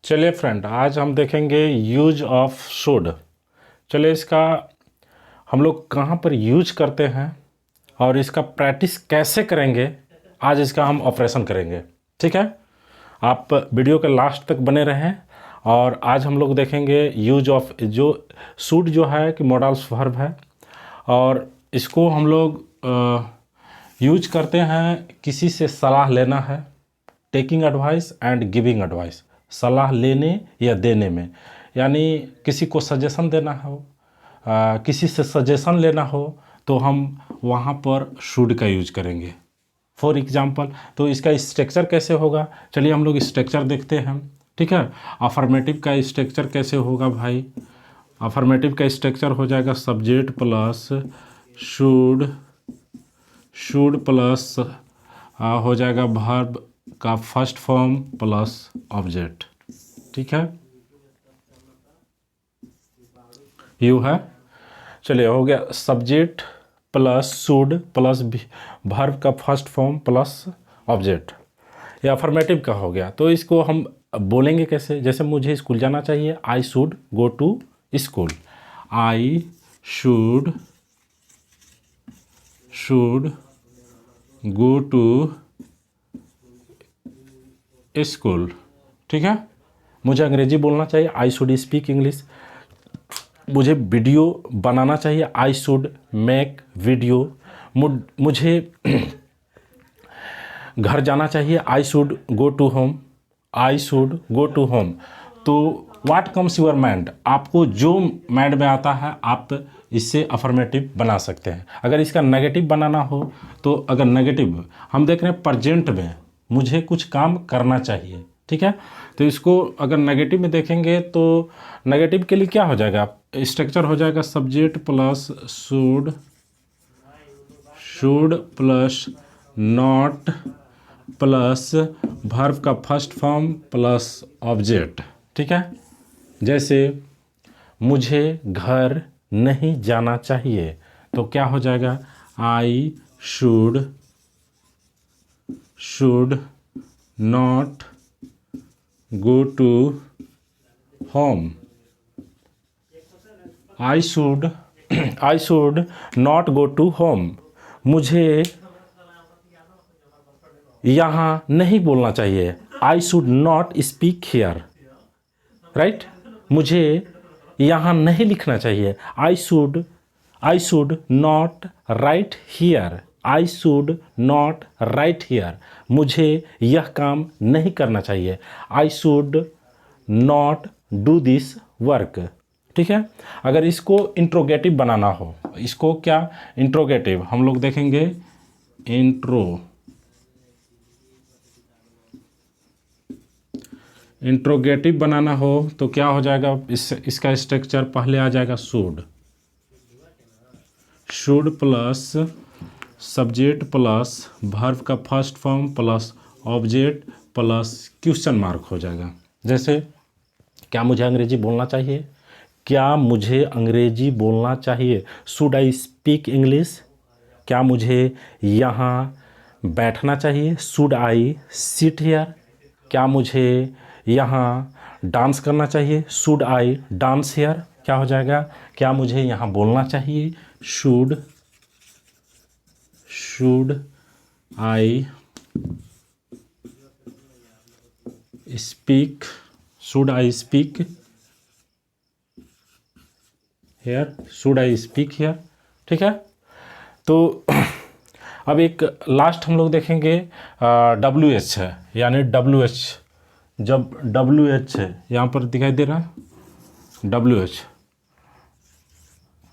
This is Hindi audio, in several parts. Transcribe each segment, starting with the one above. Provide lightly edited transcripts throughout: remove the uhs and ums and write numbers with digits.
चलिए फ्रेंड, आज हम देखेंगे यूज ऑफ शुड। चलिए इसका हम लोग कहाँ पर यूज करते हैं और इसका प्रैक्टिस कैसे करेंगे, आज इसका हम ऑपरेशन करेंगे। ठीक है, आप वीडियो के लास्ट तक बने रहें। और आज हम लोग देखेंगे यूज ऑफ जो शुड जो है कि मॉडल्स वर्ब है, और इसको हम लोग यूज करते हैं किसी से सलाह लेना है, taking advice and giving advice, सलाह लेने या देने में, यानी किसी को सजेशन देना हो, किसी से सजेशन लेना हो तो हम वहाँ पर शुड का यूज करेंगे। फॉर एग्जाम्पल, तो इसका स्ट्रक्चर कैसे होगा, चलिए हम लोग स्ट्रक्चर देखते हैं। ठीक है, अफर्मेटिव का स्ट्रक्चर कैसे होगा भाई। अफर्मेटिव का स्ट्रक्चर हो जाएगा subject plus should, should plus हो जाएगा वर्ब का फर्स्ट फॉर्म प्लस ऑब्जेक्ट। ठीक है, यू है। चलिए हो गया subject plus should plus verb का फर्स्ट फॉर्म प्लस ऑब्जेक्ट, ये अफर्मेटिव का हो गया। तो इसको हम बोलेंगे कैसे, जैसे मुझे स्कूल जाना चाहिए, I should go to school. I should go to school. ठीक है, मुझे अंग्रेजी बोलना चाहिए, आई शुड स्पीक इंग्लिश। मुझे वीडियो बनाना चाहिए, आई शुड मेक वीडियो। मुझे घर जाना चाहिए, I should go to home, I should go to home. तो व्हाट कम्स योर माइंड, आपको जो माइंड में आता है आप इससे अफर्मेटिव बना सकते हैं। अगर इसका नेगेटिव बनाना हो तो, अगर नेगेटिव हम देख रहे हैं प्रेजेंट में मुझे कुछ काम करना चाहिए। ठीक है, तो इसको अगर नेगेटिव में देखेंगे तो नेगेटिव के लिए क्या हो जाएगा, स्ट्रक्चर हो जाएगा subject plus should plus not plus verb का फर्स्ट फॉर्म प्लस ऑब्जेक्ट। ठीक है, जैसे मुझे घर नहीं जाना चाहिए तो क्या हो जाएगा, I should not go to home. I should not go to home, मुझे यहाँ नहीं बोलना चाहिए, I should not speak here. Right, मुझे यहाँ नहीं लिखना चाहिए, I should not write here, I should not write here. मुझे यह काम नहीं करना चाहिए, I should not do this work. ठीक है, अगर इसको इंट्रोगेटिव बनाना हो, इसको क्या इंट्रोगेटिव हम लोग देखेंगे, इंट्रोगेटिव बनाना हो तो क्या हो जाएगा, इसका स्ट्रक्चर पहले आ जाएगा should plus subject plus verb का first form plus object plus question mark हो जाएगा। जैसे क्या मुझे अंग्रेजी बोलना चाहिए, क्या मुझे अंग्रेजी बोलना चाहिए, शुड आई स्पीक इंग्लिश। क्या मुझे यहाँ बैठना चाहिए, शुड आई सिट हियर। क्या मुझे यहाँ डांस करना चाहिए, शुड आई डांस हियर। क्या हो जाएगा, क्या मुझे यहाँ बोलना चाहिए, should I speak, should I speak here, should I speak here. ठीक है, तो अब एक लास्ट हम लोग देखेंगे WH है, यानी WH, जब WH है यहाँ पर दिखाई दे रहा है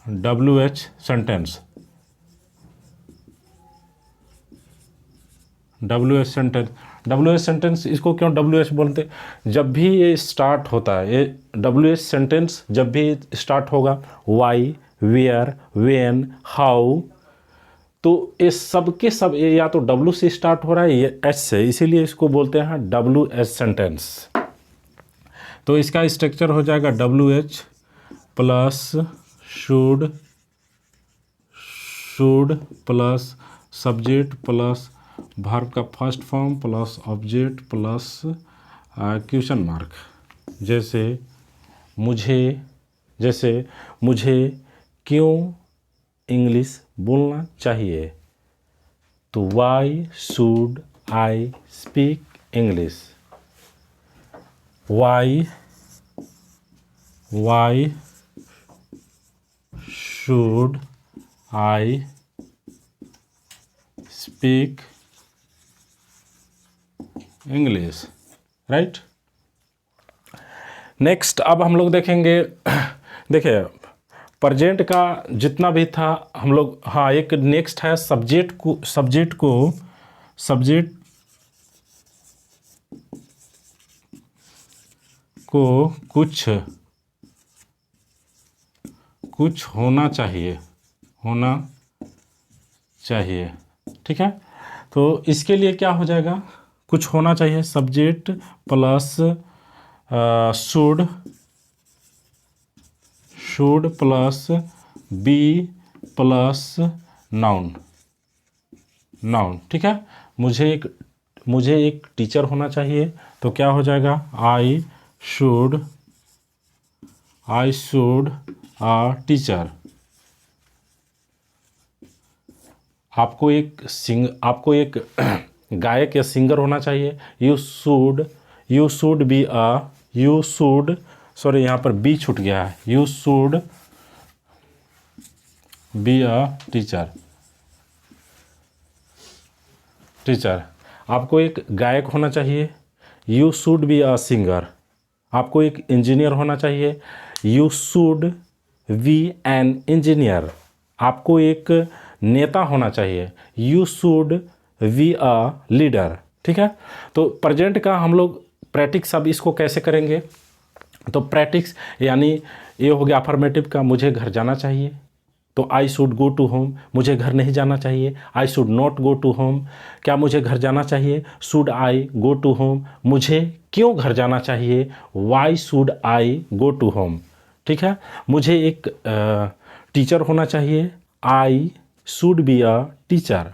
WH सेंटेंस, WH सेंटेंस इसको क्यों WH बोलते, जब भी ये स्टार्ट होता है, ये WH सेंटेंस जब भी स्टार्ट होगा, वाई, वेयर, वेन, हाउ, तो ये सब के सब ये या तो W से स्टार्ट हो रहा है ये H से, इसीलिए इसको बोलते हैं WH सेंटेंस। तो इसका स्ट्रक्चर हो जाएगा WH plus should plus subject plus verb का first form plus object plus question mark. जैसे मुझे क्यों इंग्लिश बोलना चाहिए, तो why should I speak English, why should I speak English, right. Next अब हम लोग देखेंगे, देखिए प्रेजेंट का जितना भी था हम लोग, हाँ एक नेक्स्ट है सब्जेक्ट को कुछ होना चाहिए, ठीक है। तो इसके लिए क्या हो जाएगा, कुछ होना चाहिए, subject plus should plus be plus noun, ठीक है। मुझे एक टीचर होना चाहिए, तो क्या हो जाएगा, आई शुड आ टीचर। आपको एक गायक या सिंगर होना चाहिए, यू शुड बी सॉरी यहाँ पर बी छूट गया है, you should be a teacher. आपको एक गायक होना चाहिए, you should be a singer. आपको एक इंजीनियर होना चाहिए, you should be an engineer. आपको एक नेता होना चाहिए, you should be a leader, ठीक है। तो प्रेजेंट का हम लोग प्रैक्टिस अब इसको कैसे करेंगे, तो प्रैक्टिस यानी ये हो गया अफर्मेटिव का, मुझे घर जाना चाहिए, तो I should go to home, मुझे घर नहीं जाना चाहिए, I should not go to home. क्या मुझे घर जाना चाहिए, should I go to home. मुझे क्यों घर जाना चाहिए, why should I go to home, ठीक है। मुझे एक टीचर होना चाहिए, I should be a teacher.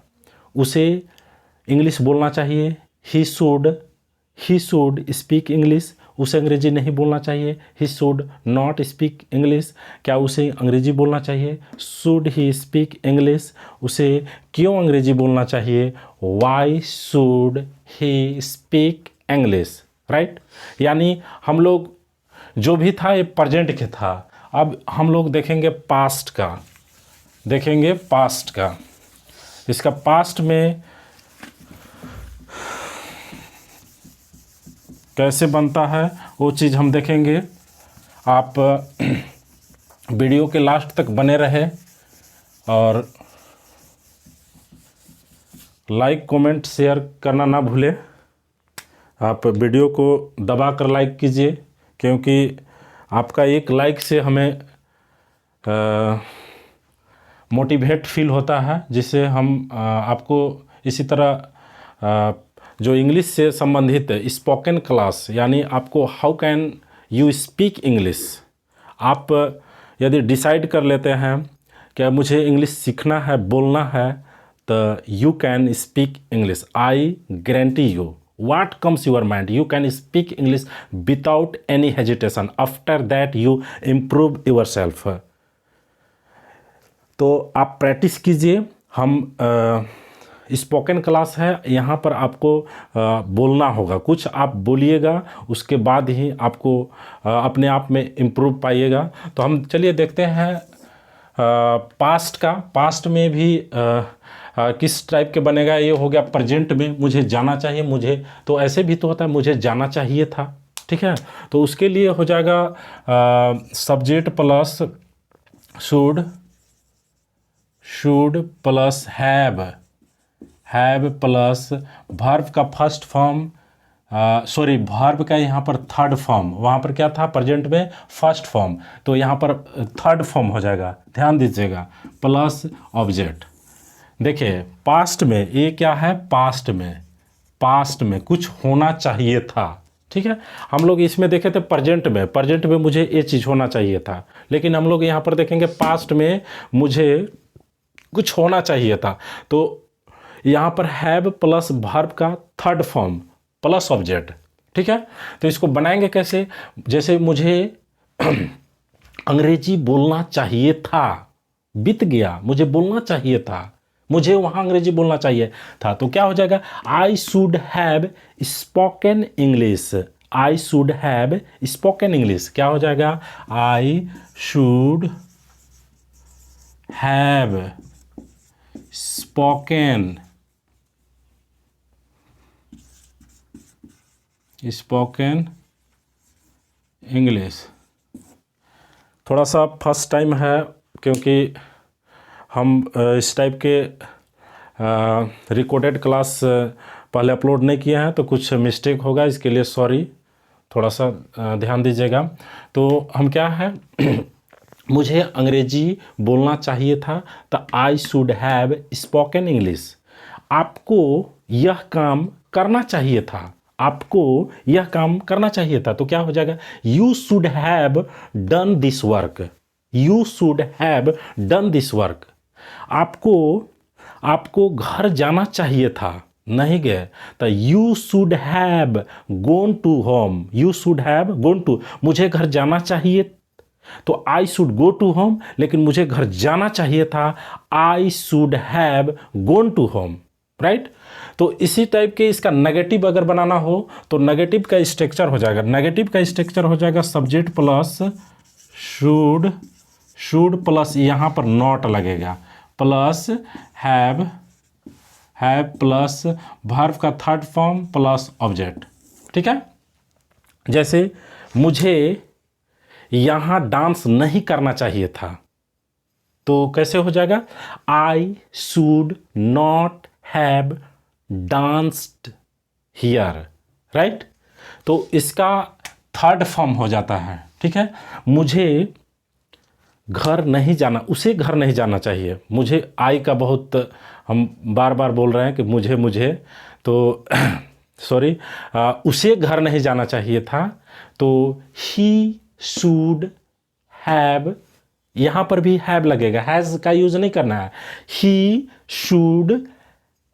उसे इंग्लिश बोलना चाहिए, ही शुड स्पीक इंग्लिश। उसे अंग्रेजी नहीं बोलना चाहिए, ही शुड नॉट स्पीक इंग्लिश। क्या उसे अंग्रेजी बोलना चाहिए, शुड ही स्पीक इंग्लिश। उसे क्यों अंग्रेजी बोलना चाहिए, why should he speak English, right. यानी हम लोग जो भी था ये प्रेजेंट के था। अब हम लोग देखेंगे पास्ट का, इसका पास्ट में कैसे बनता है वो चीज़ हम देखेंगे। आप वीडियो के लास्ट तक बने रहे और लाइक कमेंट शेयर करना ना भूलें। आप वीडियो को दबा कर लाइक कीजिए, क्योंकि आपका एक लाइक से हमें मोटिवेट फील होता है, जिससे हम आपको इसी तरह जो इंग्लिश से संबंधित स्पोकन क्लास, यानी आपको how can you speak English, आप यदि डिसाइड कर लेते हैं कि मुझे इंग्लिश सीखना है, बोलना है, तो you can speak English. I guarantee you, what comes your mind, you can speak English without any hesitation. After that you improve yourself. तो आप प्रैक्टिस कीजिए। हम स्पोकन क्लास है, यहाँ पर आपको बोलना होगा, कुछ आप बोलिएगा, उसके बाद ही आपको अपने आप में इम्प्रूव पाइएगा। तो हम चलिए देखते हैं पास्ट में भी किस टाइप के बनेगा। ये हो गया प्रेजेंट में, मुझे जाना चाहिए, मुझे तो ऐसे भी तो होता है, मुझे जाना चाहिए था, ठीक है। तो उसके लिए हो जाएगा subject plus should plus have plus verb का फर्स्ट फॉर्म, वर्ब का यहाँ पर थर्ड फॉर्म, वहाँ पर क्या था प्रेजेंट में फर्स्ट फॉर्म, तो यहाँ पर थर्ड फॉर्म हो जाएगा, ध्यान दीजिएगा, प्लस ऑब्जेक्ट। देखिए पास्ट में ये क्या है, पास्ट में कुछ होना चाहिए था, ठीक है। हम लोग इसमें देखे थे प्रेजेंट में मुझे ये चीज़ होना चाहिए था, लेकिन हम लोग यहाँ पर देखेंगे पास्ट में मुझे कुछ होना चाहिए था। तो यहाँ पर हैव प्लस वर्ब का थर्ड फॉर्म प्लस ऑब्जेक्ट, ठीक है। तो इसको बनाएंगे कैसे, जैसे मुझे अंग्रेजी बोलना चाहिए था, बीत गया, मुझे बोलना चाहिए था, मुझे वहां अंग्रेजी बोलना चाहिए था, तो क्या हो जाएगा, I should have spoken English, I should have spoken English, क्या हो जाएगा, I should have spoken English. थोड़ा सा फर्स्ट टाइम है क्योंकि हम इस टाइप के रिकॉर्डेड क्लास पहले अपलोड नहीं किए हैं, तो कुछ मिस्टेक होगा, इसके लिए सॉरी, थोड़ा सा ध्यान दीजिएगा। तो हम क्या है मुझे अंग्रेजी बोलना चाहिए था, तो I should have spoken English. आपको यह काम करना चाहिए था, आपको यह काम करना चाहिए था, तो क्या हो जाएगा, you should have done this work, you should have done this work. आपको घर जाना चाहिए था, नहीं गए, तो you should have gone to home, you should have gone to, मुझे घर जाना चाहिए तो I should go to home, लेकिन मुझे घर जाना चाहिए था, I should have gone to home, right. तो इसी टाइप के इसका नेगेटिव अगर बनाना हो तो नेगेटिव का स्ट्रक्चर हो जाएगा, नेगेटिव का स्ट्रक्चर हो जाएगा subject plus should, should plus यहाँ पर नॉट लगेगा, प्लस हैव प्लस वर्ब का थर्ड फॉर्म प्लस ऑब्जेक्ट, ठीक है। जैसे मुझे यहाँ डांस नहीं करना चाहिए था, तो कैसे हो जाएगा, I should not have danced here, right. तो इसका थर्ड फॉर्म हो जाता है, ठीक है। मुझे घर नहीं जाना, उसे घर नहीं जाना चाहिए, मुझे आई का बहुत हम बार बार बोल रहे हैं कि मुझे तो सॉरी, उसे घर नहीं जाना चाहिए था, तो ही शुड हैव, यहाँ पर भी हैव लगेगा, हैज़ का यूज नहीं करना है, he should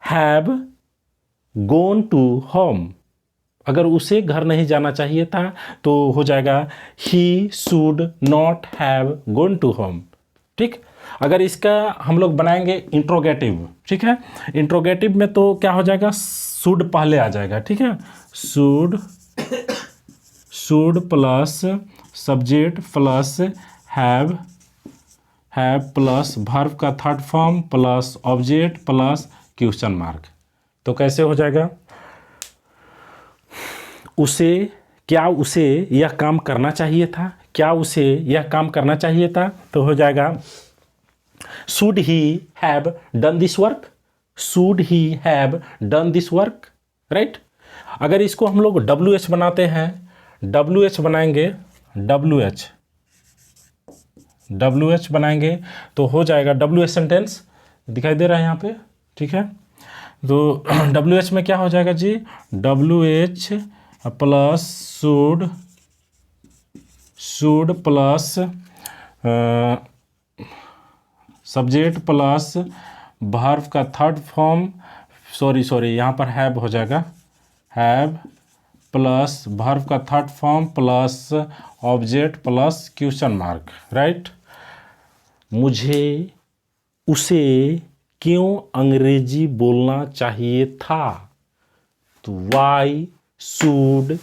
have gone to home. अगर उसे घर नहीं जाना चाहिए था तो हो जाएगा he should not have gone to home, ठीक। अगर इसका हम लोग बनाएंगे इंट्रोगेटिव, ठीक है, इंट्रोगेटिव में तो क्या हो जाएगा, शुड पहले आ जाएगा, ठीक है, should plus subject plus have plus verb का third form plus object plus question mark. तो कैसे हो जाएगा, क्या उसे यह काम करना चाहिए था, क्या उसे यह काम करना चाहिए था, तो हो जाएगा should he have done this work, should he have done this work, right. अगर इसको हम लोग WH बनाते हैं, WH बनाएंगे, WH बनाएंगे तो हो जाएगा WH सेंटेंस दिखाई दे रहा है यहाँ पे, ठीक है। तो WH में क्या हो जाएगा जी, WH plus should plus subject plus verb का थर्ड फॉर्म, सॉरी यहाँ पर हैव हो जाएगा, हैव प्लस वर्ब का third form plus object plus question mark, right. मुझे उसे क्यों अंग्रेजी बोलना चाहिए था, तो why should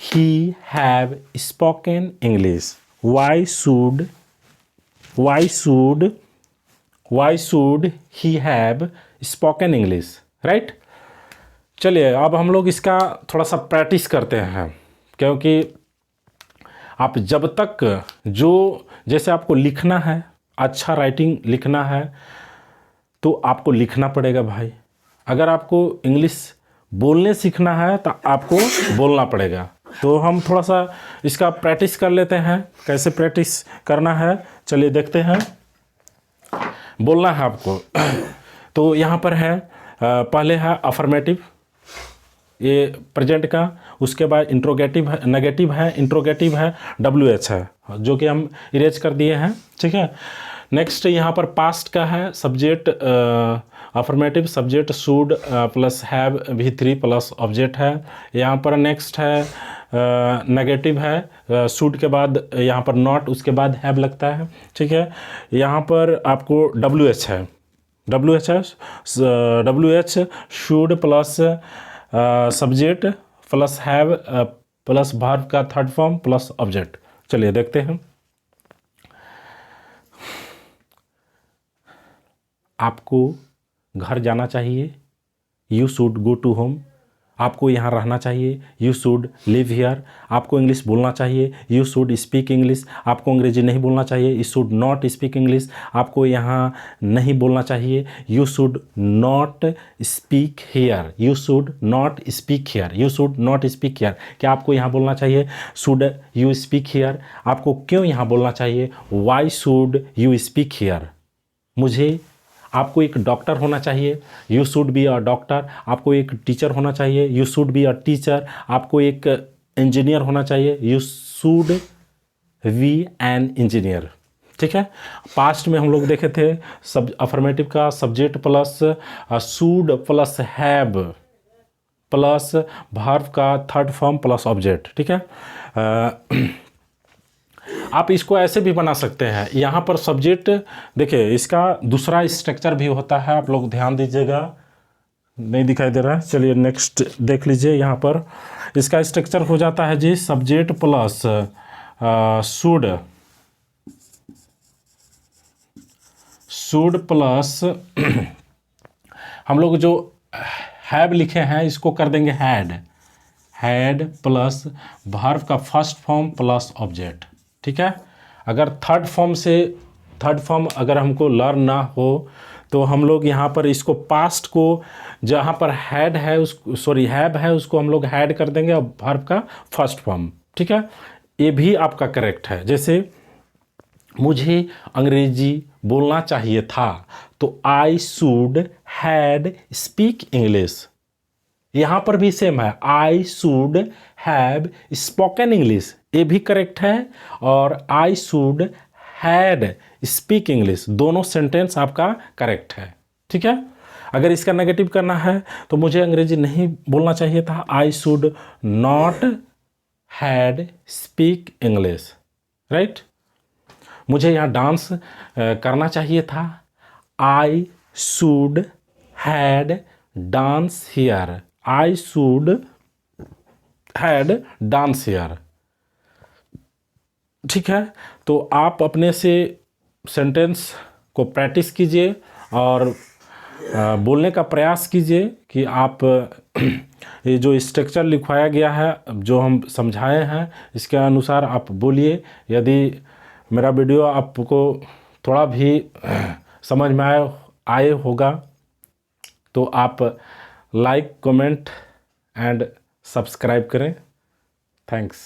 he have spoken English, why should he have spoken English, right. चलिए अब हम लोग इसका थोड़ा सा प्रैक्टिस करते हैं, क्योंकि आप जब तक जैसे आपको लिखना है, अच्छा राइटिंग लिखना है, तो आपको लिखना पड़ेगा भाई। अगर आपको इंग्लिश बोलने सीखना है तो आपको बोलना पड़ेगा। तो हम थोड़ा सा इसका प्रैक्टिस कर लेते हैं, कैसे प्रैक्टिस करना है चलिए देखते हैं। बोलना है आपको तो यहाँ पर है पहले है अफर्मेटिव, ये प्रेजेंट का, उसके बाद इंट्रोगेटिव है, नेगेटिव है, इंट्रोगेटिव है, WH है जो कि हम इरेज कर दिए हैं, ठीक है। नेक्स्ट यहाँ पर पास्ट का है, subject affirmative subject should plus have V3 plus object है। यहाँ पर नेक्स्ट है नेगेटिव है, शुड के बाद यहाँ पर नॉट, उसके बाद हैव लगता है, ठीक है। यहाँ पर आपको WH है, WH should plus subject plus have plus verb का थर्ड फॉर्म प्लस ऑब्जेक्ट। चलिए देखते हैं। आपको घर जाना चाहिए, you should go to home. आपको यहाँ रहना चाहिए, यू शुड लिव हियर। आपको इंग्लिश बोलना चाहिए, यू शुड स्पीक इंग्लिश। आपको अंग्रेजी नहीं बोलना चाहिए, you should not speak English. आपको यहाँ नहीं बोलना चाहिए, you should not speak here, you should not speak here, you should not speak here. क्या आपको यहाँ बोलना चाहिए, शुड यू स्पीक हियर? आपको क्यों यहाँ बोलना चाहिए, why should you speak here? मुझे आपको एक डॉक्टर होना चाहिए, you should be a doctor. आपको एक टीचर होना चाहिए, you should be a teacher. आपको एक इंजीनियर होना चाहिए, you should be an engineer, ठीक है। पास्ट में हम लोग देखे थे सब अफर्मेटिव का subject plus should plus have plus verb का थर्ड फॉर्म प्लस ऑब्जेक्ट, ठीक है। आप इसको ऐसे भी बना सकते हैं। यहाँ पर सब्जेक्ट देखिए, इसका दूसरा स्ट्रक्चर भी होता है, आप लोग ध्यान दीजिएगा। नहीं दिखाई दे रहा है, चलिए नेक्स्ट देख लीजिए। यहाँ पर इसका स्ट्रक्चर हो जाता है जी सब्जेक्ट प्लस शुड प्लस हम लोग जो हैव लिखे हैं इसको कर देंगे हैड प्लस वर्ब का फर्स्ट फॉर्म प्लस ऑब्जेक्ट, ठीक है। अगर थर्ड फॉर्म अगर हमको लर्न ना हो तो हम लोग यहाँ पर इसको पास्ट को जहाँ पर हैड है उसको हैव है उसको हम लोग हैड कर देंगे और वर्ब का फर्स्ट फॉर्म, ठीक है। ये भी आपका करेक्ट है। जैसे मुझे अंग्रेजी बोलना चाहिए था तो I should had speak English. यहाँ पर भी सेम है, आई शुड हैव स्पोकन इंग्लिश, ये भी करेक्ट है। और I should had speak English, दोनों सेंटेंस आपका करेक्ट है, ठीक है। अगर इसका नेगेटिव करना है तो मुझे अंग्रेजी नहीं बोलना चाहिए था, I should not had speak English, right. मुझे यहाँ डांस करना चाहिए था, I should had dance here, I should had dance here, ठीक है। तो आप अपने से सेंटेंस को प्रैक्टिस कीजिए और बोलने का प्रयास कीजिए कि आप ये जो स्ट्रक्चर लिखवाया गया है, जो हम समझाए हैं, इसके अनुसार आप बोलिए। यदि मेरा वीडियो आपको थोड़ा भी समझ में आए होगा तो आप लाइक, कमेंट एंड सब्सक्राइब करें। थैंक्स।